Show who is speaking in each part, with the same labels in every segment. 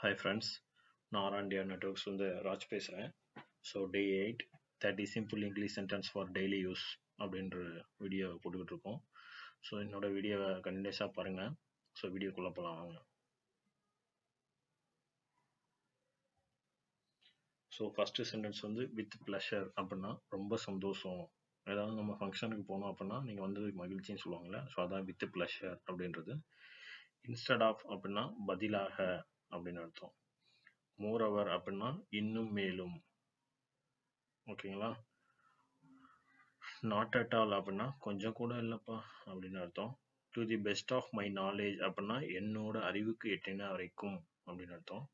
Speaker 1: Hi friends, நான் ஆராண்டியா networks Raj பேசுகிறேன். So day 8 30 simple English sentence for daily use அப்படின்ற video போட்டுக்கிட்டு இருக்கோம். ஸோ என்னோட வீடியோவை கண்டினியூஸாக பாருங்கள். ஸோ வீடியோக்குள்ளே போகலாம் வாங்க. So first sentence with pleasure அப்படின்னா ரொம்ப சந்தோஷம். ஏதாவது நம்ம ஃபங்க்ஷனுக்கு போனோம் அப்படின்னா நீங்கள் மகிழ்ச்சின்னு சொல்லுவாங்கள்ல, ஸோ அதான் வித் ப்ளஷர் அப்படின்றது. இன்ஸ்டட் ஆஃப் அப்படின்னா பதிலாக அப்படின்னு அர்த்தம். மோரோவர் அப்படின்னா இன்னும் மேலும். ஓகேங்களா. நாட் அட் ஆல் அப்படின்னா கொஞ்சம் கூட இல்லைப்பா அப்படின்னு அர்த்தம். To the best of my knowledge அப்படின்னா என்னோட அறிவுக்கு எட்டின வரைக்கும் அப்படின்னு அர்த்தம்.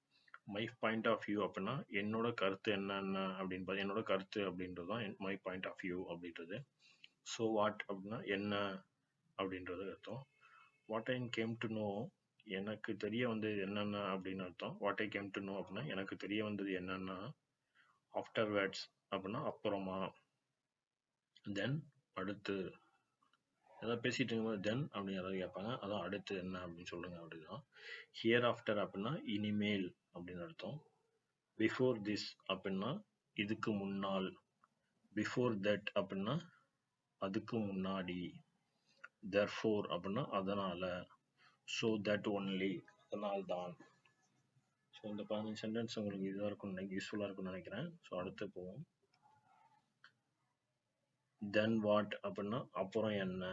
Speaker 1: மை பாயிண்ட் ஆஃப் வியூ அப்படின்னா என்னோட கருத்து என்னென்ன அப்படின்னு என்னோட கருத்து அப்படின்றது தான் மை பாயிண்ட் ஆஃப் வியூ அப்படின்றது. ஸோ வாட் அப்படின்னா என்ன அப்படின்றது அர்த்தம். What I came to know எனக்கு தெரிய வந்தது என்னென்ன அப்படின்னு அர்த்தம். What I came to know அப்படின்னா எனக்கு தெரிய வந்தது என்னென்னா. ஆஃப்டர்வேர்ட்ஸ் அப்படின்னா அப்புறமா. தென் அடுத்து. ஏதாவது பேசிட்டு இருக்கும்போது தென் அப்படின்னு யாராவது கேட்பாங்க, அதான் அடுத்து என்ன அப்படின்னு சொல்லுங்க அப்படிதான். ஹியர் ஆஃப்டர் அப்படின்னா இனிமேல் அப்படின்னு அர்த்தம். பிஃபோர் திஸ் அப்படின்னா இதுக்கு முன்னால். பிஃபோர் தட் அப்படின்னா அதுக்கு முன்னாடி. தெர்ஃபோர் அப்படின்னா அதனால. ஸோ தட் ஒன்லி அதனால்தான். ஸோ இந்த 15 சென்டென்ஸ் உங்களுக்கு இதாக இருக்கும், யூஸ்ஃபுல்லாக இருக்கும்னு நினைக்கிறேன். ஸோ அடுத்து போவோம். தென் வாட் அப்படின்னா அப்புறம் என்ன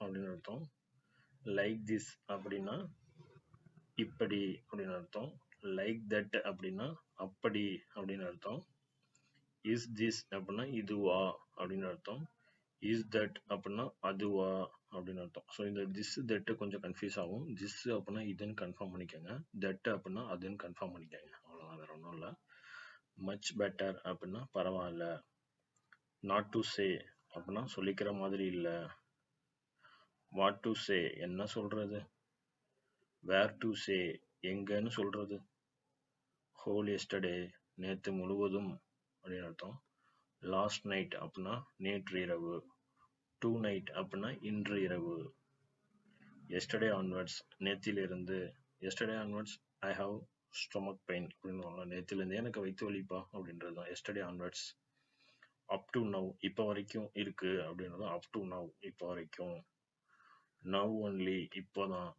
Speaker 1: அப்படின்னு அர்த்தம். லைக் திஸ் அப்படின்னா இப்படி அப்படின்னு அர்த்தம். லைக் தட் அப்படின்னா அப்படி அப்படின்னு அர்த்தம். இஸ் திஸ் அப்படின்னா இதுவா அப்படின்னு அர்த்தம். இஸ் தட் அப்படின்னா அதுவா அப்படின்னு அர்த்தம். ஸோ இந்த திஸ் தட்டு கொஞ்சம் கன்ஃபியூஸ் ஆகும். திஸ் அப்படின்னா இதுன்னு கன்ஃபார்ம் பண்ணிக்கோங்க. தட் அப்படின்னா அதுன்னு கன்ஃபார்ம் பண்ணிக்கோங்க. அவ்வளோதான், வேற ஒன்றும் இல்லை. மச் பெட்டர் அப்படின்னா பரவாயில்ல. நாட் டு சே அப்படின்னா சொல்லிக்கிற மாதிரி இல்லை. வாட் டு சே என்ன சொல்றது. வேர் டு சே எங்கன்னு சொல்றது. ஹோல் எஸ்டர்டே நேற்று முழுவதும் அப்படின்னு அர்த்தம். லாஸ்ட் நைட் அப்படின்னா நேற்று இரவு. டூ நைட் அப்படின்னா இன்று இரவு. எஸ்டர்டே ஆன்வர்ட்ஸ் நேத்திலிருந்து. Yesterday onwards I have stomach pain அப்படின்னு நேத்திலிருந்து எனக்கு வயிற்று வலிப்பா அப்படின்றது தான் yesterday onwards. Up to now இப்போ வரைக்கும் இருக்கு அப்படின்றது அப் டு நவ் இப்போ வரைக்கும். நவ் ஒன்லி இப்போதான்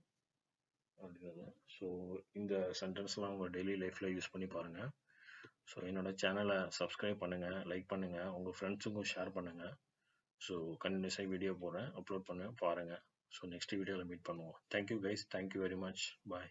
Speaker 1: அப்படின்றது. ஸோ இந்த சென்டென்ஸ்லாம் உங்கள் டெய்லி லைஃப்பில் யூஸ் பண்ணி பாருங்கள். ஸோ என்னோட சேனலை சப்ஸ்கிரைப் பண்ணுங்கள், லைக் பண்ணுங்கள், உங்கள் ஃப்ரெண்ட்ஸுக்கும் ஷேர் பண்ணுங்கள். ஸோ கண்டினியூஸாக வீடியோ போடுறேன், அப்லோட் பண்ணுவேன், பாருங்கள். ஸோ நெக்ஸ்ட் வீடியோவில் மீட் பண்ணுவோம். Thank you guys, thank you very much, பாய்.